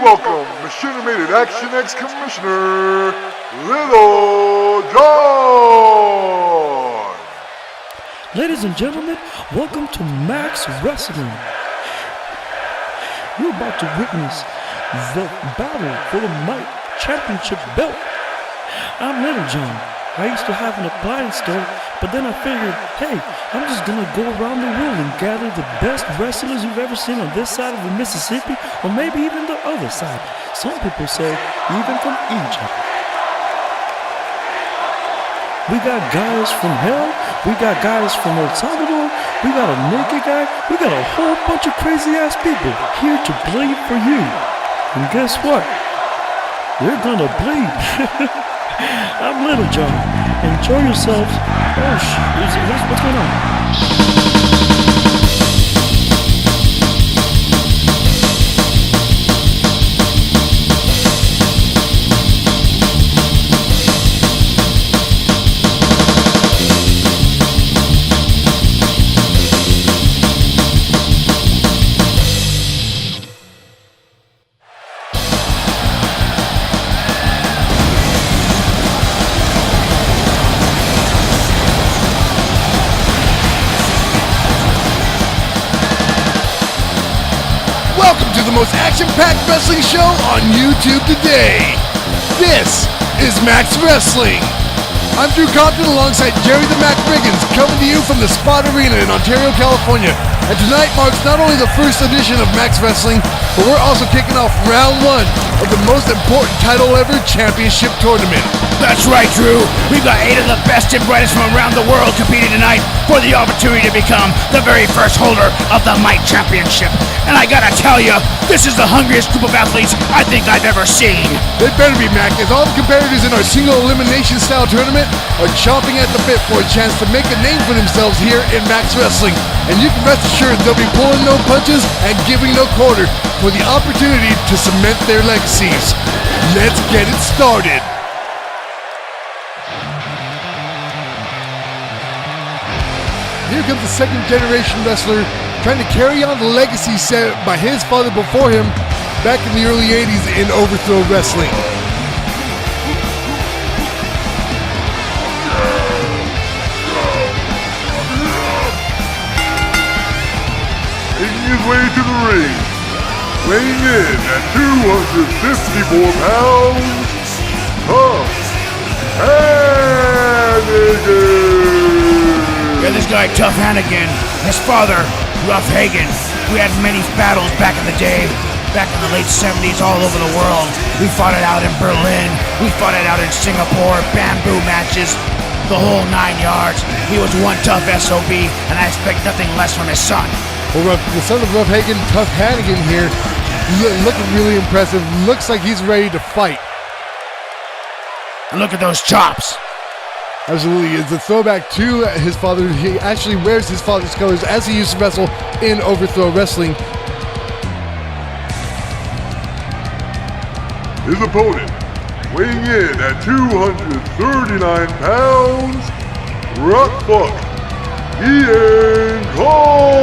welcome Machinima Action ex-commissioner, Little John! Ladies and gentlemen, welcome to M.A.X. Wrestling. You're about to witness the battle for the M.I.T.E championship belt. I'm Little John. I used to have an appliance store, but then I figured, hey, I'm just gonna go around the world and gather the best wrestlers you've ever seen on this side of the Mississippi, or maybe even the other side. Some people say even from Egypt. We got guys from hell, we got guys from El Salvador, we got a naked guy, we got a whole bunch of crazy ass people here to bleed for you. And guess what? You're gonna bleed. I'm Little John. Enjoy yourselves. Oh, what's going on? The most action-packed wrestling show on YouTube today. This is M.A.X. Wrestling. I'm Drew Compton alongside Jerry the Mac Riggins, coming to you from the Spot Arena in Ontario, California. And tonight marks not only the first edition of M.A.X. Wrestling, but we're also kicking off round one of the most important title ever championship tournament. That's right, Drew. We've got 8 of the best and brightest from around the world competing tonight for the opportunity to become the very first holder of the M.I.T.E championship. And I gotta tell you, this is the hungriest group of athletes I think I've ever seen. They better be, Mac, as all the competitors in our single elimination style tournament are chomping at the bit for a chance to make a name for themselves here in M.A.X. Wrestling. And you can rest assured they'll be pulling no punches and giving no quarter for the opportunity to cement their legacies. Let's get it started. Here comes the second generation wrestler trying to carry on the legacy set by his father before him back in the early 80s in Overthrow Wrestling. Making his way to the ring, weighing in at 254 pounds, Tough Hannigan! Yeah, this guy, Tough Hannigan, his father, Rough Hagen, we had many battles back in the day, back in the late 70s all over the world. We fought it out in Berlin, we fought it out in Singapore, bamboo matches, the whole 9 yards. He was one tough SOB, and I expect nothing less from his son. Well, the son of Rough Hagen, Tough Hannigan here, looking really impressive. Looks like he's ready to fight. And look at those chops. Absolutely, it's a throwback to his father. He actually wears his father's colors as he used to wrestle in Overthrow Wrestling. His opponent, weighing in at 239 pounds, Rockfuck Ian Coley.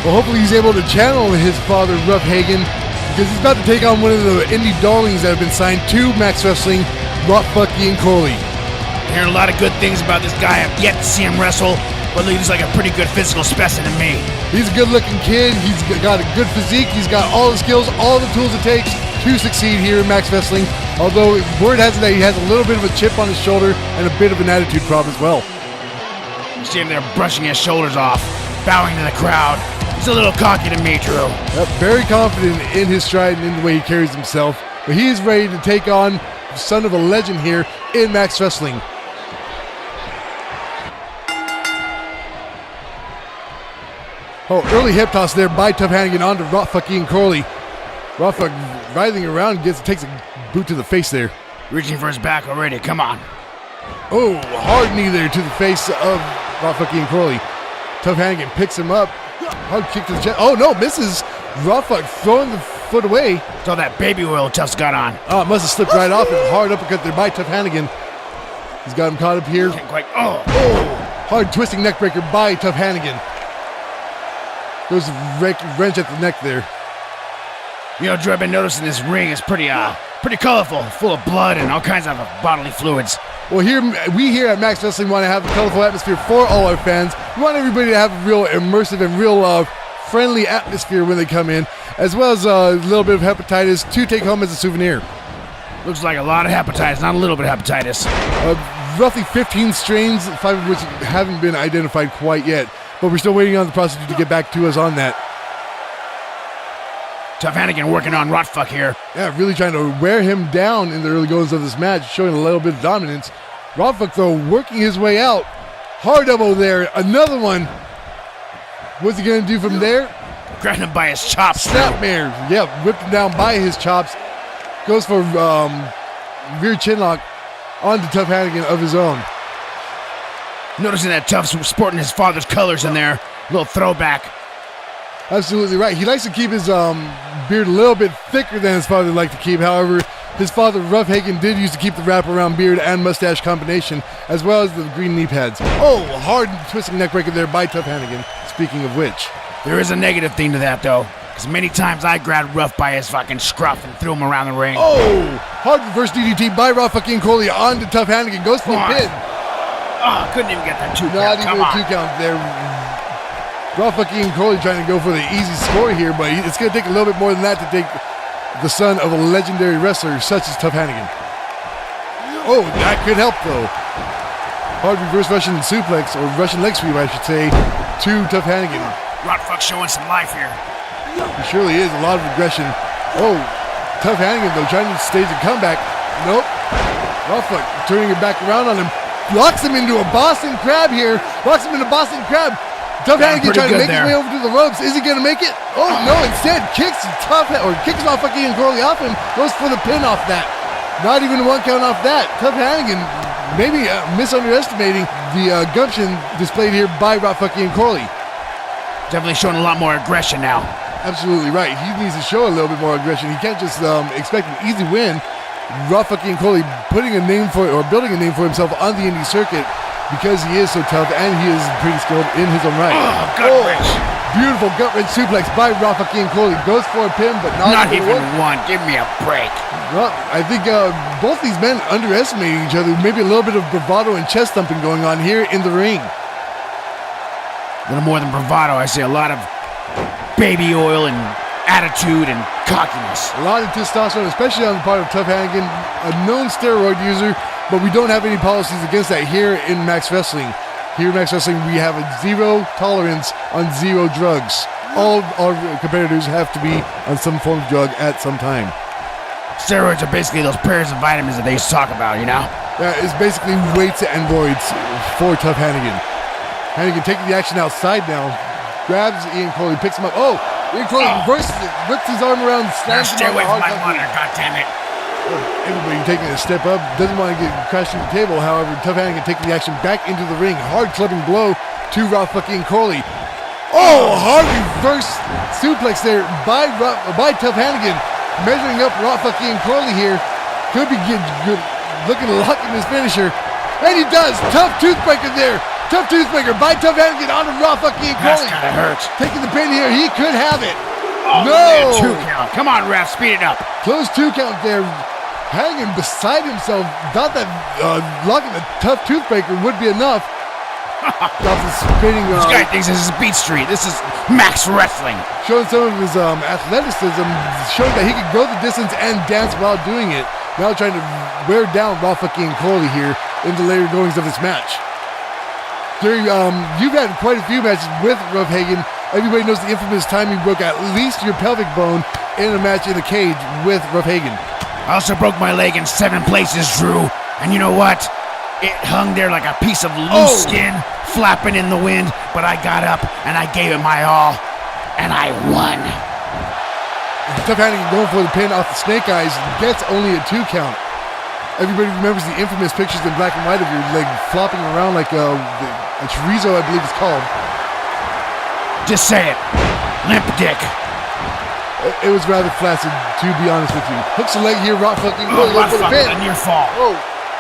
Well, hopefully he's able to channel his father, Rough Hagen, because he's about to take on one of the indie darlings that have been signed to M.A.X. Wrestling, Rockfuck Ian Coley. Hearing a lot of good things about this guy. I've yet to see him wrestle, but he looks like a pretty good physical specimen to me. He's a good-looking kid. He's got a good physique. He's got all the skills, all the tools it takes to succeed here in M.A.X. Wrestling. Although word has it that he has a little bit of a chip on his shoulder and a bit of an attitude problem as well. You see him there brushing his shoulders off, bowing to the crowd. He's a little cocky to me, Drew. Yep, very confident in his stride and in the way he carries himself. But he is ready to take on the son of a legend here in M.A.X. Wrestling. Oh, early hip toss there by Tough Hannigan onto Rockfuck Ian Coley. Rockfuck writhing around, takes a boot to the face there. Reaching for his back already, come on. Oh, hard knee there to the face of Rockfuck Ian Coley. Tough Hannigan picks him up. Hard kick to the chest. Oh no, misses. Rockfuck throwing the foot away. It's all that baby oil Tuff's got on. Oh, it must have slipped right off. And hard uppercut there by Tough Hannigan. He's got him caught up here. Can't quite. Oh. Hard twisting neckbreaker by Tough Hannigan. Goes wrench at the neck there. You know, Drew, I've been noticing this ring is pretty colorful, full of blood and all kinds of bodily fluids. Well, we here at Max Wrestling want to have a colorful atmosphere for all our fans. We want everybody to have a real immersive and real friendly atmosphere when they come in, as well as a little bit of hepatitis to take home as a souvenir. Looks like a lot of hepatitis, not a little bit of hepatitis. Roughly 15 strains, 5 of which haven't been identified quite yet, but we're still waiting on the prosecutor to get back to us on that. Tough Hannigan working on Rotfuck here. Yeah, really trying to wear him down in the early goings of this match, showing a little bit of dominance. Rotfuck, though, working his way out. Hard elbow there, another one. What's he going to do from there? Grabbed him by his chops. Snapmare, yeah, whipped him down by his chops. Goes for rear chinlock onto Tough Hannigan of his own. Noticing that Tuff's sporting his father's colors in there. A little throwback. Absolutely right. He likes to keep his beard a little bit thicker than his father liked to keep. However, his father, Rough Hagen, did used to keep the wraparound beard and mustache combination, as well as the green knee pads. Oh, hard twisting neckbreaker there by Tough Hannigan, speaking of which. There is a negative thing to that, though, because many times I grabbed Rough by his fucking scruff and threw him around the ring. Oh, hard reverse DDT by Rough fucking Coley onto Tough Hannigan. Goes for a pin. Oh, couldn't even get that 2 count. Not even a 2 count there. Rough fucking Coley trying to go for the easy score here, but it's going to take a little bit more than that to take the son of a legendary wrestler such as Tough Hannigan. Oh, that could help, though. Hard reverse Russian suplex, or Russian leg sweep, I should say, to Tough Hannigan. Rotfuck showing some life here. He surely is. A lot of aggression. Oh, Tough Hannigan, though, trying to stage a comeback. Nope. Rotfuck turning it back around on him. Locks him into a Boston Crab here. Locks him into Boston Crab. Tough Hannigan trying to make his way over to the ropes. Is he going to make it? Oh, no, instead kicks off fucking Corley off him. Goes for the pin off that. Not even 1 count off that. Tough Hannigan maybe misunderestimating the gumption displayed here by fucking Corley. Definitely showing a lot more aggression now. Absolutely right. He needs to show a little bit more aggression. He can't just expect an easy win. Fucking Corley building a name for himself on the indie circuit, because he is so tough and he is pretty skilled in his own right. Oh, gut-wrench. Beautiful gut-wrench suplex by Fucking Coley. Goes for a pin, but not even one. Give me a break. Well, I think both these men underestimating each other. Maybe a little bit of bravado and chest thumping going on here in the ring. A little more than bravado. I see a lot of baby oil and attitude and cockiness. A lot of testosterone, especially on the part of Tough Hannigan, a known steroid user, but we don't have any policies against that here in Max Wrestling. Here in Max Wrestling, we have a zero tolerance on zero drugs. All our competitors have to be on some form of drug at some time. Steroids are basically those pairs of vitamins that they used to talk about, you know? Yeah, it's basically weights and roids for Tough Hannigan. Hannigan taking the action outside now. Grabs Ian Coley, picks him up. Oh! Ian Coley reverses it, whips his arm around, slams him stay on away the from hard my monitor, goddammit. Everybody taking a step up, doesn't want to get crashed through the table. However, Tough Hannigan taking the action back into the ring. Hard clubbing blow to fucking Coley. Oh, hard reverse suplex there by Tough Hannigan. Measuring up fucking Coley here. Could be good, looking to lock in his finisher. And he does. Tough toothbreaker there. Tough toothbreaker by Tough Hannigan onto fucking Coley. That's gotta hurt. Taking the pin here. He could have it. Oh, no! Man, 2 count. Come on, ref. Speed it up. Close 2 count there. Hannigan beside himself. Thought that locking the Tough toothbreaker would be enough. Spinning, this guy thinks this is Beat Street. This is Max Wrestling. Showing some of his athleticism, showing that he could go the distance and dance while doing it. Now trying to wear down fucking Coley here in the later goings of this match. You've had quite a few matches with Rough Hagen. Everybody knows the infamous time he broke at least your pelvic bone in a match in a cage with Rough Hagen. I also broke my leg in 7 places, Drew. And you know what? It hung there like a piece of loose skin, flapping in the wind. But I got up and I gave it my all. And I won. Tough Hannigan going for the pin off the snake eyes. Gets only a 2 count. Everybody remembers the infamous pictures in black and white of your leg flopping around like a chorizo, I believe it's called. Just say it. Limp dick. It was rather flaccid, to be honest with you. Hooks the leg here, Rotfuck. Rotfuck, a near fall. Oh,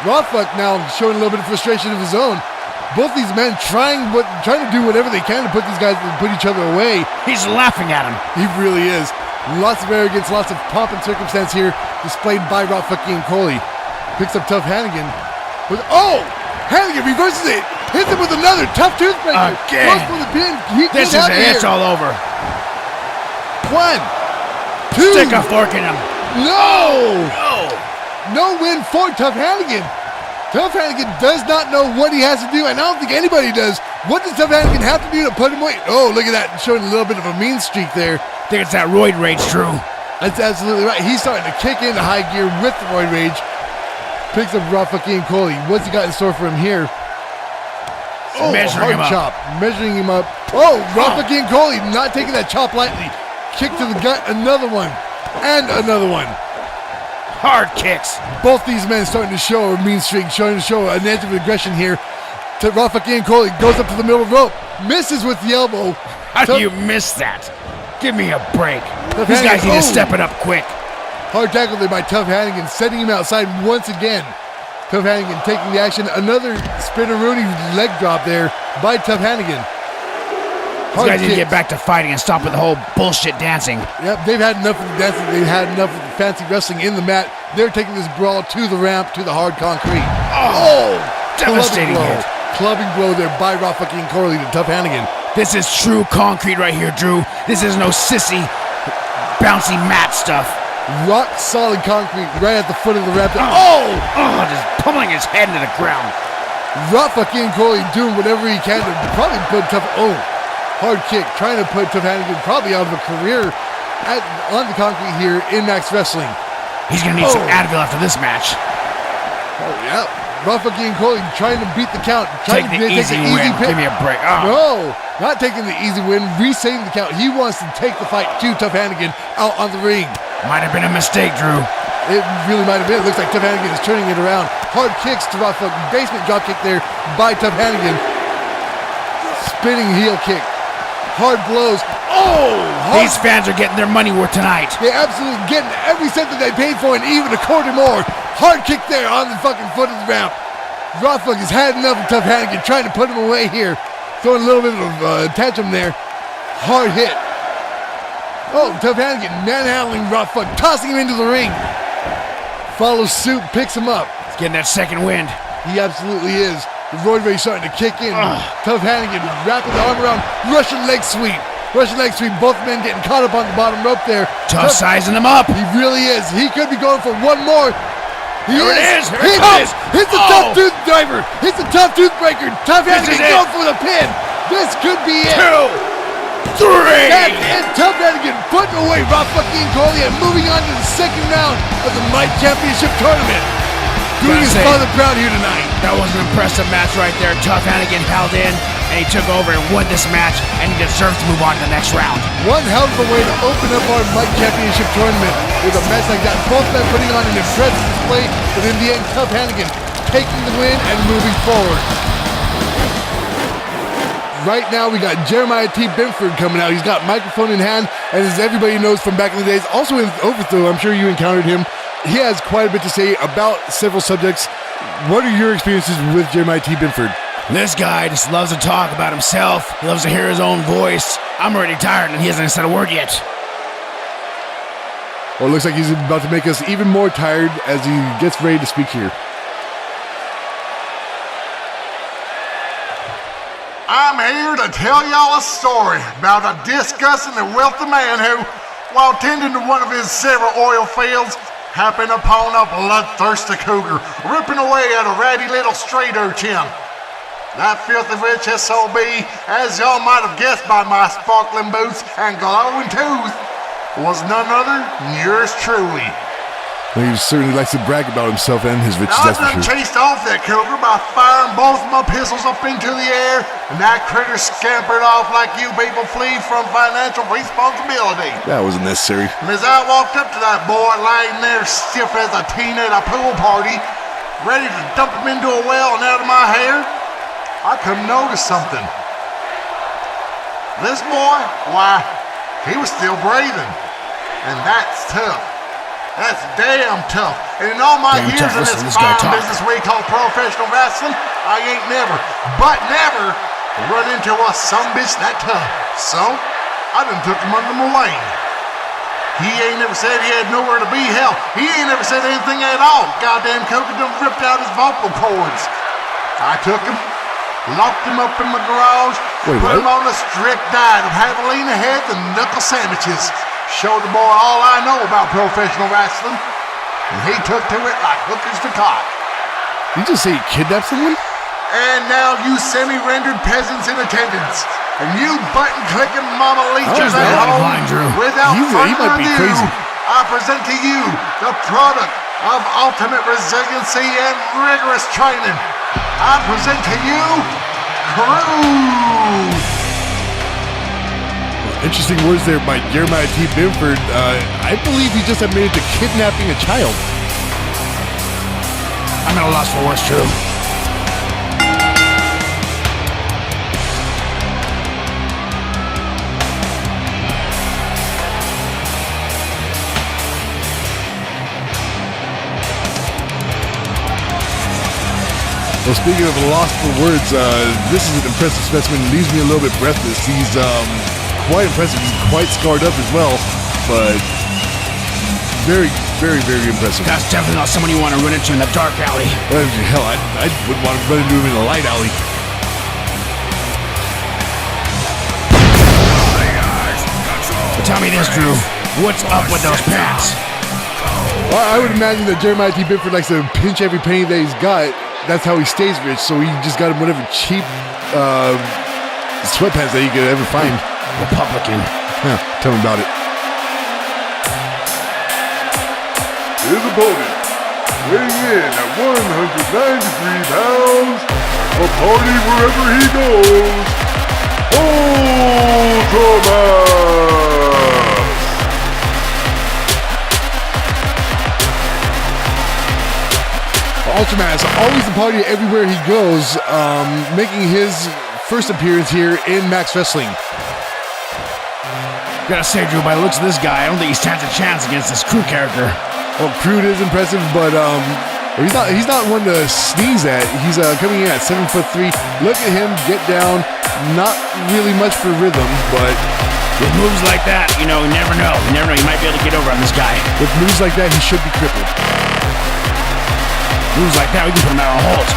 Rotfuck now showing a little bit of frustration of his own. Both these men trying to do whatever they can to put these guys and put each other away. He's laughing at him. He really is. Lots of arrogance, lots of pomp and circumstance here displayed by Rob fucking Coley. Picks up Tough Hannigan. Hannigan reverses it. Hits him with another tough toothbreaker. Again. Goes for the pin. This is it. It's all over. 1, 2. Stick a fork in him. No win for Tough Hannigan. Tough Hannigan does not know what he has to do, and I don't think anybody does. What does Tough Hannigan have to do to put him away? Oh, look at that. Showing a little bit of a mean streak there. I think it's that roid rage, Drew. That's absolutely right. He's starting to kick into high gear with the roid rage. Picks up Rafa King Coley. What's he got in store for him here? Measuring him up. Measuring him up. Rafa King Coley not taking that chop lightly. Kick to the gut. Another one. And another one. Hard kicks. Both these men starting to show a mean streak, starting to show an edge of aggression here. Rafa King Coley goes up to the middle of the rope. Misses with the elbow. How do you miss that? Give me a break. These guys need to step it up quick. Hard tackle there by Tough Hannigan, setting him outside once again. Tough Hannigan taking the action. Another spinneroonie leg drop there by Tough Hannigan. These guys need to get back to fighting and stop with the whole bullshit dancing. Yep, they've had enough of the dancing. They've had enough of the fancy wrestling in the mat. They're taking this brawl to the ramp, to the hard concrete. Devastating hit. Clubbing blow there by Rafa King Coley to Tough Hannigan. This is true concrete right here, Drew. This is no sissy, bouncy mat stuff. Rock solid concrete right at the foot of the ramp. Just pummeling his head into the ground. Rafa King Coley doing whatever he can to probably put Tough. Hard kick, trying to put Tough Hannigan probably out of a career on the concrete here in M.A.X Wrestling. He's going to need some Advil after this match. Yeah. Rafa King Coley trying to beat the count. Take the easy win. Give me a break. No, not taking the easy win. Resetting the count. He wants to take the fight to Tough Hannigan out on the ring. Might have been a mistake, Drew. It really might have been. It looks like Tough Hannigan is turning it around. Hard kicks to Rafa. Basement drop kick there by Tough Hannigan. Spinning heel kick. Hard blows. These fans are getting their money worth tonight. They're absolutely getting every cent that they paid for and even a quarter more. Hard kick there on the fucking foot of the ramp. Rafa has had enough of Tough Hannigan trying to put him away here. Throwing a little bit of tantrum there. Hard hit. Tough Hannigan manhandling Rafa, tossing him into the ring. Follows suit, picks him up. He's getting that second wind. He absolutely is. The roid rage starting to kick in. Tough Hannigan wrapping the arm around. Russian leg sweep. Both men getting caught up on the bottom rope there. Tough sizing him up. He really is. He could be going for one more. Here it is. Hits the tough tooth driver. Hits the tough tooth breaker. Tough Hannigan going for the pin. This could be it. 2, 3. That's it. Tough Hannigan putting away Rafa King Coley and moving on to the second round of the M.I.T.E Championship Tournament. Doing his father proud here tonight. That was an impressive match right there. Tough Hannigan held in, and he took over and won this match, and he deserves to move on to the next round. One hell of a way to open up our M.I.T.E Championship Tournament with a match like that. Both men putting on an impressive display, but in the end, Tough Hannigan taking the win and moving forward. Right now, we got Jeremiah T. Binford coming out. He's got microphone in hand, and as everybody knows from back in the days, also in Overthrow, I'm sure you encountered him. He has quite a bit to say about several subjects. What are your experiences with Jeremiah T. Binford? This guy just loves to talk about himself. He loves to hear his own voice. I'm already tired, and he hasn't said a word yet. Well, it looks like he's about to make us even more tired as he gets ready to speak here. I'm here to tell y'all a story about a disgusting and wealthy man who, while tending to one of his several oil fields, happened upon a bloodthirsty cougar ripping away at a ratty little street urchin. That filthy rich SOB, as y'all might have guessed by my sparkling boots and glowing tooth, was none other than yours truly. Well, he certainly likes to brag about himself and his riches, I that's for done sure. chased off that cougar by firing both my pistols up into the air, and that critter scampered off like you people flee from financial responsibility. That wasn't necessary. And as I walked up to that boy lying there stiff as a teen at a pool party, ready to dump him into a well and out of my hair, I couldn't notice something. This boy, why, he was still breathing. And that's tough. That's damn tough. And in all my Damn years tough, in this listen to this guy fine talk. business we call professional wrestling, I ain't never run into a some bitch that tough. So, I done took him under my wing. He ain't never said he had nowhere to be. Hell, he ain't never said anything at all. Goddamn Coker done ripped out his vocal cords. I took him, locked him up in my garage, put him on a strict diet of javelina heads and knuckle sandwiches. Showed the boy all I know about professional wrestling, and he took to it like hookers to cock. Did you just say he kidnapped someone? And now you semi-rendered peasants in attendance, and you button-clicking mama leeches at home, without further ado, I present to you the product of ultimate resiliency and rigorous training. I present to you Crude. Interesting words there by Jeremiah T. Binford. I believe he just admitted to kidnapping a child. I'm at a loss for words, Drew. Well, speaking of a loss for words, this is an impressive specimen. Leaves me a little bit breathless. He's quite impressive. He's quite scarred up as well, but very, very, very impressive. That's definitely not someone you want to run into in the dark alley. Hell, I wouldn't want to run into him in a light alley. But tell me this, Drew. What's up with those pants? Well, I would imagine that Jeremiah T. Binford likes to pinch every penny that he's got. That's how he stays rich, so he just got him whatever cheap sweatpants that he could ever find. Republican. Yeah, tell him about it. His opponent, weighing in at 193 pounds, a party wherever he goes, Ultraman! Ultraman is always a party everywhere he goes, making his first appearance here in M.A.X. Wrestling. Gotta say, Drew, by the looks of this guy, I don't think he stands a chance against this Crude character. Well, Crude is impressive, but he's not one to sneeze at. He's coming in at 7'3". Look at him get down. Not really much for rhythm, but with moves like that, you never know. You never know. You might be able to get over on this guy. With moves like that, he should be crippled. Moves like that, we can put him out on hold.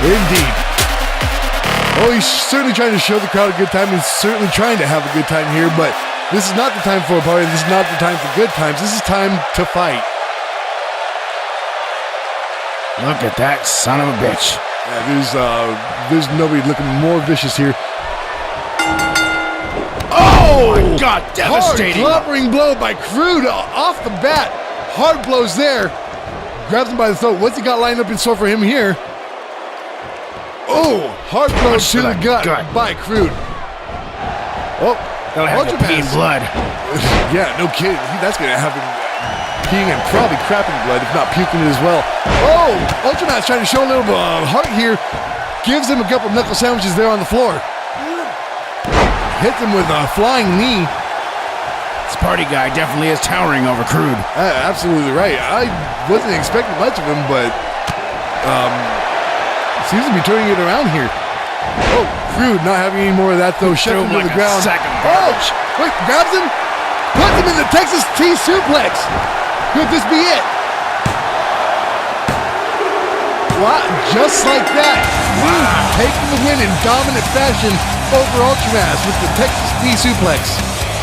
Indeed. Oh, he's certainly trying to show the crowd a good time. He's certainly trying to have a good time here, but this is not the time for a party. This is not the time for good times. This is time to fight. Look at that son of a bitch. Yeah, there's nobody looking more vicious here. Oh, my God, devastating. Hard clobbering blow by Crude off the bat. Hard blows there. Grabs him by the throat. What's he got lined up in store for him here? Oh, hard blow to the gut by Crude. Oh, that'll have him peeing blood. Yeah, no kidding. That's going to have him peeing and probably crapping blood, if not puking it as well. Oh, Ultraman's trying to show a little heart here. Gives him a couple knuckle sandwiches there on the floor. Hits him with a flying knee. This party guy definitely is towering over Crude. Absolutely right. I wasn't expecting much of him, but seems to be turning it around here. Oh, Crude not having any more of that though. Shoved him to the ground. Oh, wait, grabs him, puts him in the Texas T suplex. Could this be it? Wow, just like that. Crude taking the win in dominant fashion over Ultraman with the Texas T suplex.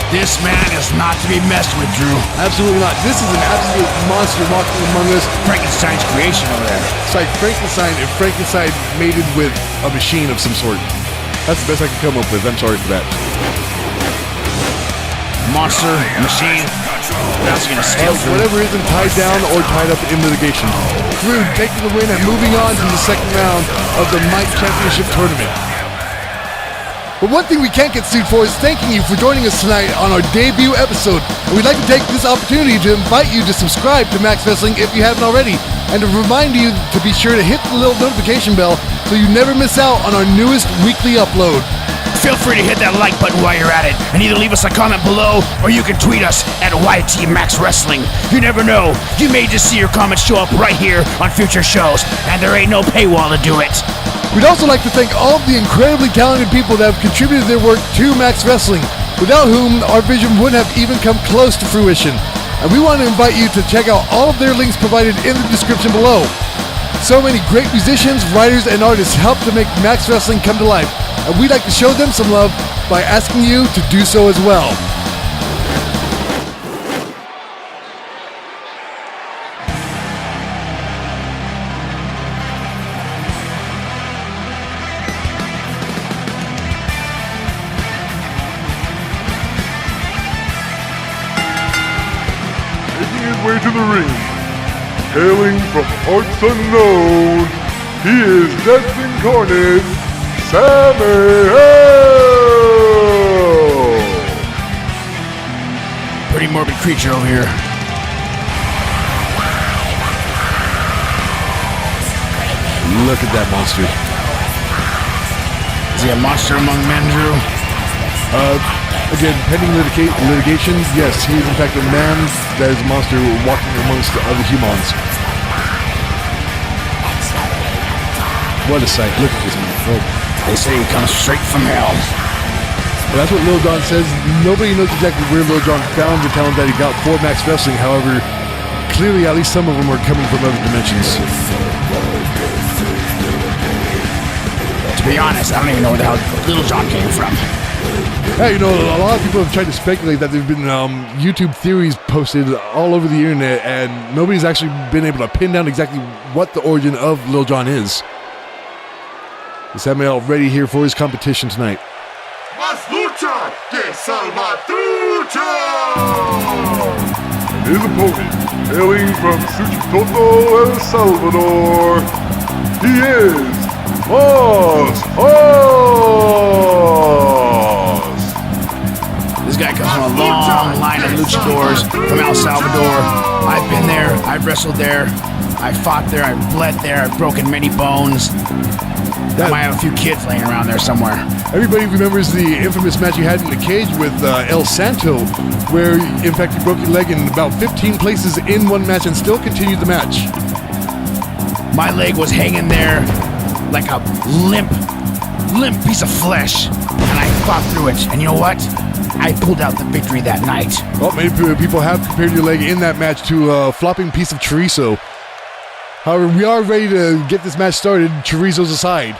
This man is not to be messed with, Drew. Absolutely not. This is an absolute monster walking among us. Frankenstein's creation over there. It's like Frankenstein if Frankenstein mated with a machine of some sort. That's the best I can come up with. I'm sorry for that. Monster, machine. What else are you gonna steal, Drew? Whatever isn't tied down or tied up in litigation. Crude taking the win and moving on to the second round of the M.I.T.E Championship Tournament. But one thing we can't get sued for is thanking you for joining us tonight on our debut episode. And we'd like to take this opportunity to invite you to subscribe to M.A.X Wrestling if you haven't already, and to remind you to be sure to hit the little notification bell so you never miss out on our newest weekly upload. Feel free to hit that like button while you're at it, and either leave us a comment below, or you can tweet us at YT.Max Wrestling. You never know, you may just see your comments show up right here on future shows, and there ain't no paywall to do it. We'd also like to thank all of the incredibly talented people that have contributed their work to Max Wrestling, without whom our vision wouldn't have even come close to fruition. And we want to invite you to check out all of their links provided in the description below. So many great musicians, writers, and artists help to make Max Wrestling come to life, and we'd like to show them some love by asking you to do so as well. Making his way to the ring, hailing from parts unknown, he is Death Incarnate, Samael! Pretty morbid creature over here. Look at that monster. Is he a monster among men, Drew? Again, pending litigation, yes, he is in fact a man that is a monster walking amongst other humans. What a sight. Look at this man. Oh. They say he comes straight from hell. Well, that's what Lil Jon says. Nobody knows exactly where Lil Jon found the talent that he got for Max Wrestling. However, clearly at least some of them are coming from other dimensions. To be honest, I don't even know where the hell Lil Jon came from. Yeah, you know, a lot of people have tried to speculate that there have been YouTube theories posted all over the internet, and nobody's actually been able to pin down exactly what the origin of Lil Jon is. Is Samael ready here for his competition tonight? Más lucha que salvatrucha! And his opponent, hailing from Suchitoto, El Salvador, he is Haas! This guy comes from a long line of luchadors from El Salvador. I've been there, I've wrestled there, I fought there, I've bled there, I've broken many bones. I might have a few kids laying around there somewhere. Everybody remembers the infamous match you had in the cage with El Santo, where in fact you broke your leg in about 15 places in one match and still continued the match. My leg was hanging there like a limp piece of flesh, and I fought through it. And you know what? I pulled out the victory that night. Well, many people have compared your leg in that match to a flopping piece of chorizo. However, we are ready to get this match started, chorizos aside.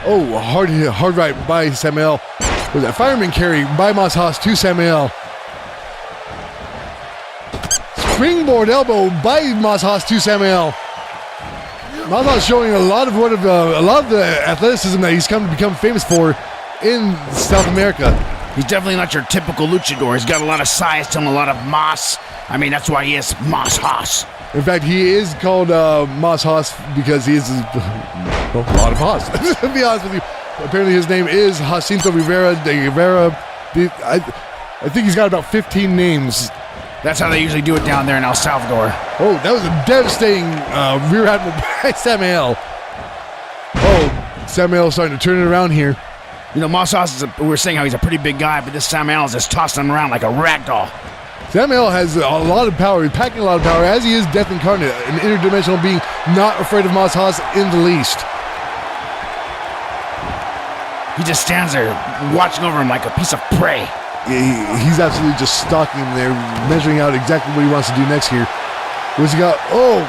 Oh, hard right by Samael. Was that fireman carry by Haas to Samael. Springboard elbow by Haas to Samael. Haas showing a lot of the athleticism that he's come to become famous for in South America. He's definitely not your typical luchador. He's got a lot of size to him, a lot of moss. I mean, that's why he is Mas Haas. In fact, he is called Mas Haas because he is a lot of Haas. To be honest with you, apparently his name is Jacinto Rivera de Rivera. I think he's got about 15 names. That's how they usually do it down there in El Salvador. Oh, that was a devastating rear admiral by Samael. Oh, Samael starting to turn it around here. You know, Mas Haas we were saying how he's a pretty big guy, but this Samael is just tossing him around like a rag doll. Samael has a lot of power. He's packing a lot of power, as he is Death Incarnate, an interdimensional being not afraid of Mas Haas in the least. He just stands there watching over him like a piece of prey. He's absolutely just stalking him there, measuring out exactly what he wants to do next here. What's he got? Oh,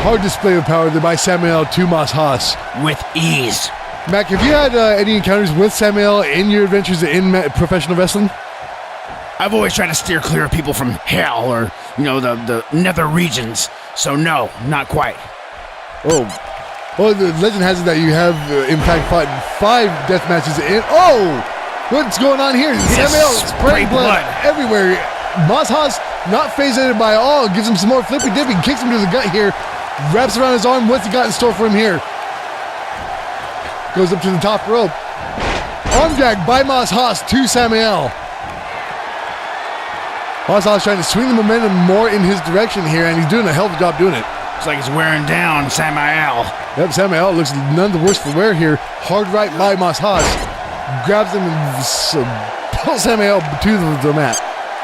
hard display of power there by Samael to Mas Haas. With ease. Mac, have you had any encounters with Samael in your adventures in professional wrestling? I've always tried to steer clear of people from hell or, you know, the nether regions. So no, not quite. Oh. Well, the legend has it that you have, in fact, fought 5 death matches in... Oh! What's going on here? Samael spraying blood everywhere. Mas Haas not phased by all. Gives him some more flippy-dippy. Kicks him to the gut here. Wraps around his arm. What's he got in store for him here? Goes up to the top rope. Arm drag by Mas Haas to Samael. Mas Haas trying to swing the momentum more in his direction here, and he's doing a hell of a job doing it. Looks like he's wearing down Samael. Yep, Samael looks none the worse for wear here. Hard right by Haas. Grabs him and pulls Samael to the mat.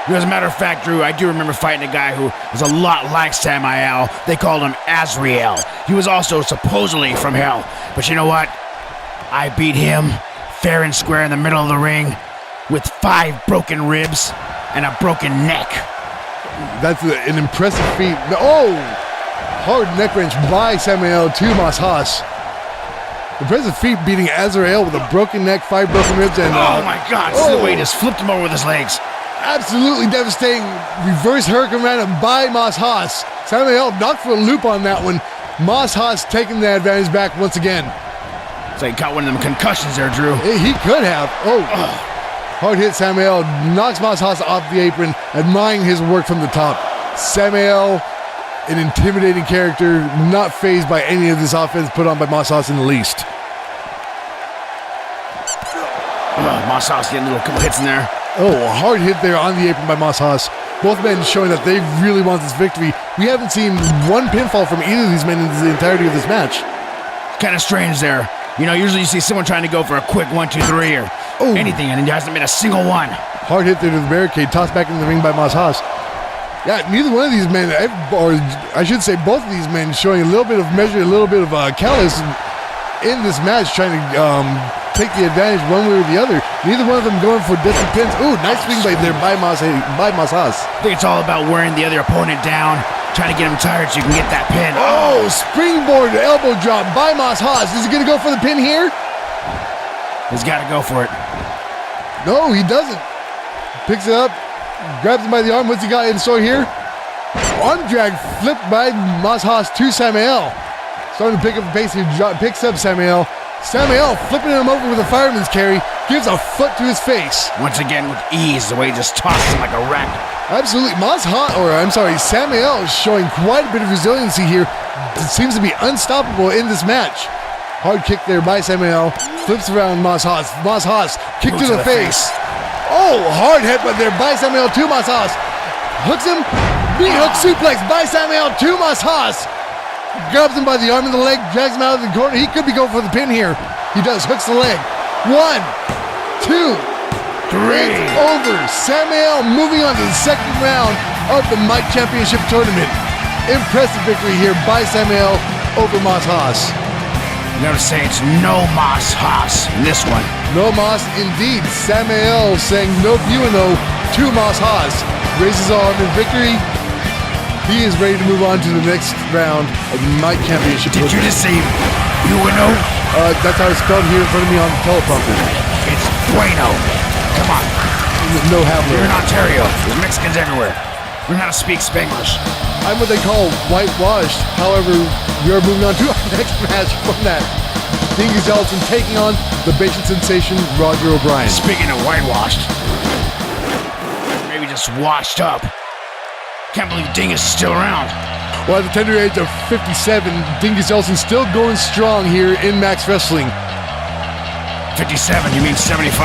As a matter of fact, Drew, I do remember fighting a guy who was a lot like Samael. They called him Azrael. He was also supposedly from hell. But you know what? I beat him fair and square in the middle of the ring with 5 broken ribs and a broken neck. That's an impressive feat. Oh! Hard neck wrench by Samael to Haas. Impressive feat beating Azrael with a broken neck, 5 broken ribs, and... oh my God, the way he just flipped him over with his legs. Absolutely devastating reverse hurricane random by Haas. Samael knocked for a loop on that one. Haas taking the advantage back once again. So he caught one of them concussions there, Drew. He could have. Hard hit Samael, knocks Haas off the apron, admiring his work from the top. Samael, an intimidating character, not fazed by any of this offense put on by Haas in the least. Haas getting a little couple hits in there. Oh, a hard hit there on the apron by Haas. Both men showing that they really want this victory. We haven't seen one pinfall from either of these men in the entirety of this match. Kind of strange there. You know, usually you see someone trying to go for a quick 1, 2, 3 or anything, and there hasn't been a single one. Hard hit there to the barricade, tossed back in the ring by Haas. Yeah, neither one of these men, or I should say both of these men, showing a little bit of measure, a little bit of callous in this match, trying to take the advantage one way or the other. Neither one of them going for distant pins. Ooh, nice swing blade there by Haas. I think it's all about wearing the other opponent down, trying to get him tired so you can get that pin. Oh, springboard elbow drop by Haas. Is he going to go for the pin here? He's got to go for it. No, he doesn't. Picks it up, grabs him by the arm. What's he got in store here? Arm drag flipped by Haas to Samael. Starting to pick up the pace here, picks up Samael. Samael flipping him over with a fireman's carry, gives a foot to his face. Once again with ease, the way he just tosses him like a rat. Absolutely. Samael is showing quite a bit of resiliency here. It seems to be unstoppable in this match. Hard kick there by Samael. Flips around Haas. Haas, kick to the face. Oh, hard headbutt there by Samael to Haas. Hooks him. Knee hook suplex by Samael to Haas. Grabs him by the arm and the leg, drags him out of the corner. He could be going for the pin here. He does, hooks the leg. 1, 2, 3. It's over. Samael moving on to the second round of the M.I.T.E Championship Tournament. Impressive victory here by Samael over Haas. You gotta say it's no Haas in this one. No Haas indeed. Samael saying no Buono to Haas. Raises arm in victory. He is ready to move on to the next round of the M.I.T.E Championship. Did you just say Buono? That's how it's spelled here in front of me on the teleprompter. It's Bueno. Come on. No habla. You're in Ontario. There's Mexicans everywhere. Learn how to speak Spanglish. I'm what they call whitewashed. However, we are moving on to our next match from that. Yeltsin taking on the Basic Sensation, Roger O'Brien. Speaking of whitewashed, maybe just washed up. Can't believe Dingus is still around. Well, at the tender age of 57, Yeltsin still going strong here in M.A.X Wrestling. 57, you mean 75?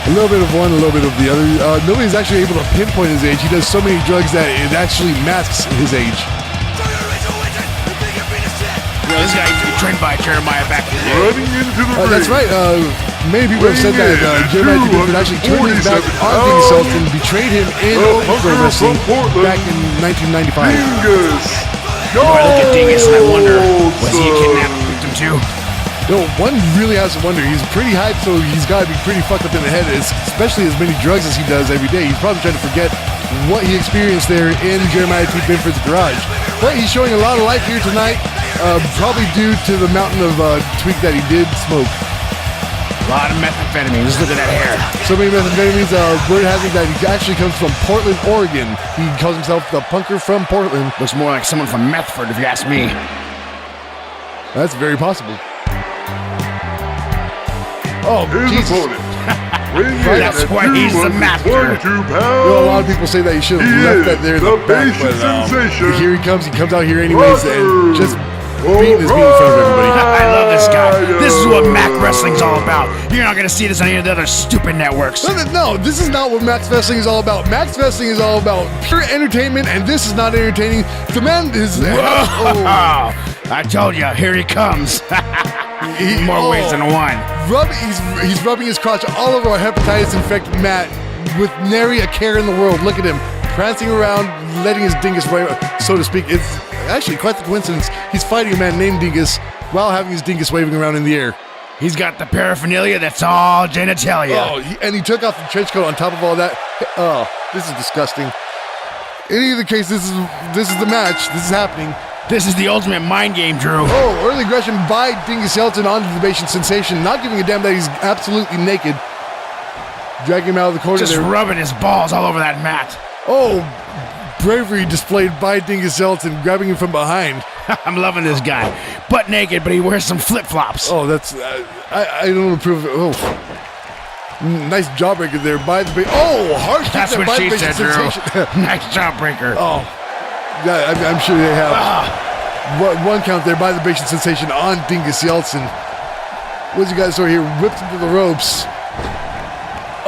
A little bit of one, a little bit of the other. Nobody's actually able to pinpoint his age. He does so many drugs that it actually masks his age. You know, this guy used to be trained by Jeremiah back in the day. Running into the ring. That's right. Many people have said that Jeremiah Binford actually turned his back on Yeltsin, betrayed him in pro wrestling back in 1995. Dingus. I look at Dingus and I wonder, was he a kidnapped victim too? No, one really has to wonder. He's pretty hyped, so he's got to be pretty fucked up in the head, especially as many drugs as he does every day. He's probably trying to forget what he experienced there in Jeremiah T. Binford's garage. But he's showing a lot of life here tonight, probably due to the mountain of tweak that he did smoke. A lot of methamphetamine. Just look at that hair. So many methamphetamines. Word has it that he actually comes from Portland, Oregon. He calls himself the punker from Portland. Looks more like someone from Methford, if you ask me. That's very possible. Oh, His Jesus. opponent. That's why he's the master. Well, a lot of people say that he should have left that there in the back, but sensation. here he comes out here anyways, and just beating his meat in front of everybody. I love this guy. This is what Mac Wrestling's all about. You're not gonna see this on any of the other stupid networks. No, this is not what Max Wrestling is all about. Max Wrestling is all about pure entertainment, and this is not entertaining. The man is... I told you, here he comes. More ways than one. He's rubbing his crotch all over our hepatitis-infected Matt with nary a care in the world. Look at him, prancing around, letting his dingus wave, so to speak. It's actually quite the coincidence. He's fighting a man named Dingus while having his dingus waving around in the air. He's got the paraphernalia that's all genitalia. And he took off the trench coat on top of all that. Oh, this is disgusting. In either case, this is the match. This is happening. This is the ultimate mind game, Drew. Oh, early aggression by Dingus Yeltsin onto the Bastion Sensation, not giving a damn that he's absolutely naked. Dragging him out of the corner. Just there. rubbing his balls all over that mat. Oh, bravery displayed by Dingus Yeltsin, grabbing him from behind. I'm loving this guy. Butt naked, but he wears some flip-flops. Oh, that's... I don't approve of it. Oh. Nice jawbreaker there by the... harsh kick That's there what by she the said, Sensation. Drew. Nice jawbreaker. Oh. Yeah, I'm sure they have. One count there by the Bastion Sensation on Dingus Yeltsin. What's you guys over here? Whipped into the ropes.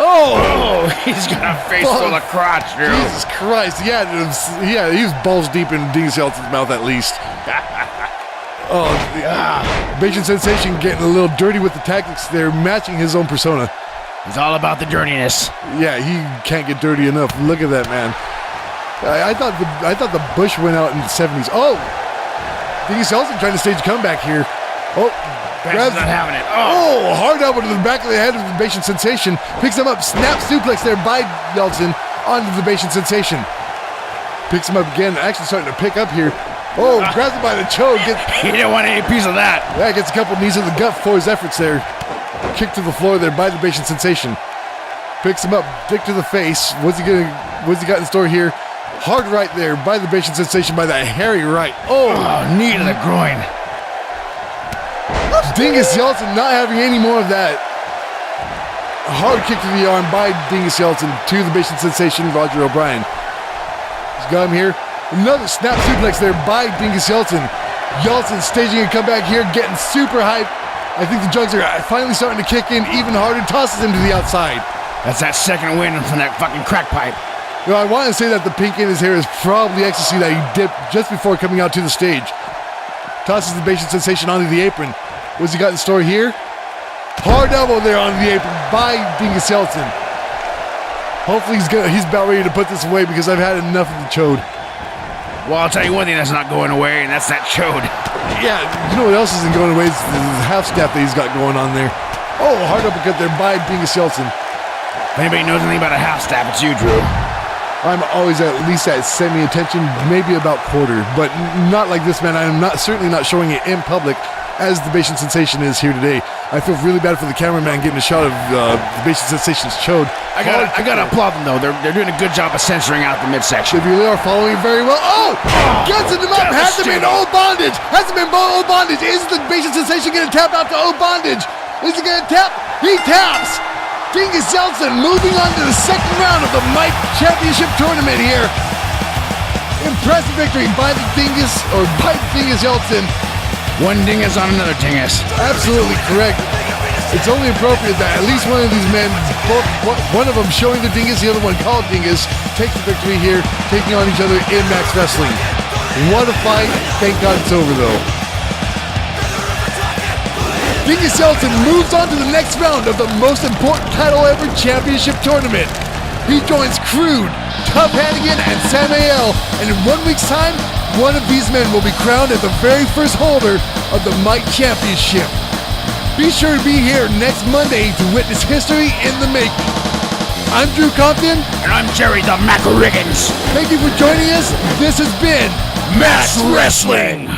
Oh, he's got a face full of crotch, Drew. Jesus Christ. Yeah, he was balls deep in Dingus Yeltsin's mouth at least. Bastion Sensation getting a little dirty with the tactics there, matching his own persona. He's all about the dirtiness. Yeah, he can't get dirty enough. Look at that, man. I thought the Bush went out in the 70s. Oh, Dingus Yeltsin trying to stage a comeback here. Oh, grabs not having it. Hard elbow to the back of the head of the Bastion Sensation. Picks him up, snap suplex there by Yeltsin onto the Bastion Sensation. Picks him up again, actually starting to pick up here. Oh, grabs him by the choke. He didn't want any piece of that. Yeah, gets a couple knees to the gut for his efforts there. Kick to the floor there by the Bastion Sensation. Picks him up, dick to the face. What's he got in store here? Hard right there by the Bastion Sensation by that hairy right. Oh, knee to the groin. Dingus Yeltsin not having any more of that. Hard kick to the arm by Dingus Yeltsin to the Bastion Sensation, Roger O'Brien. He's got him here. Another snap suplex there by Dingus Yeltsin. Yeltsin staging a comeback here, getting super hyped. I think the drugs are finally starting to kick in even harder. Tosses him to the outside. That's that second wind from that fucking crack pipe. I want to say that the pink in his hair is probably ecstasy that he dipped just before coming out to the stage. Tosses the Bastion Sensation onto the apron. What's he got in store here? Hard elbow there onto the apron by Dingus Yeltsin. Hopefully he's about ready to put this away because I've had enough of the chode. Well, I'll tell you one thing that's not going away, and that's that chode. Yeah, you know what else isn't going away? It's the half step that he's got going on there. Oh, hard uppercut there by Dingus Yeltsin. If anybody knows anything about a half step, it's you, Drew. I'm always at least at semi-attention, maybe about quarter, but not like this, man. I'm certainly not showing it in public as the Bastion Sensation is here today. I feel really bad for the cameraman getting a shot of the Bastion Sensation's chode. I gotta applaud them though. They're doing a good job of censoring out the midsection. They really are following very well. Oh! Gets him up! Has him in old bondage! Has him in old bondage! Is the Bastion Sensation gonna tap out to old bondage? Is he gonna tap? He taps! Dingus Yeltsin moving on to the second round of the M.I.T.E Championship Tournament here. Impressive victory by Dingus Yeltsin. One dingus on another dingus. Absolutely correct. It's only appropriate that at least one of these men, one of them showing the dingus, the other one called dingus, takes the victory here, taking on each other in M.A.X Wrestling. What a fight. Thank God it's over though. Dingus Yeltsin moves on to the next round of the most important title ever championship tournament. He joins Crude, Tough Hannigan, and Samael, and in 1 week's time, one of these men will be crowned as the very first holder of the M.I.T Championship. Be sure to be here next Monday to witness history in the making. I'm Drew Compton. And I'm Jerry the Mac Riggins. Thank you for joining us. This has been M.A.X Wrestling.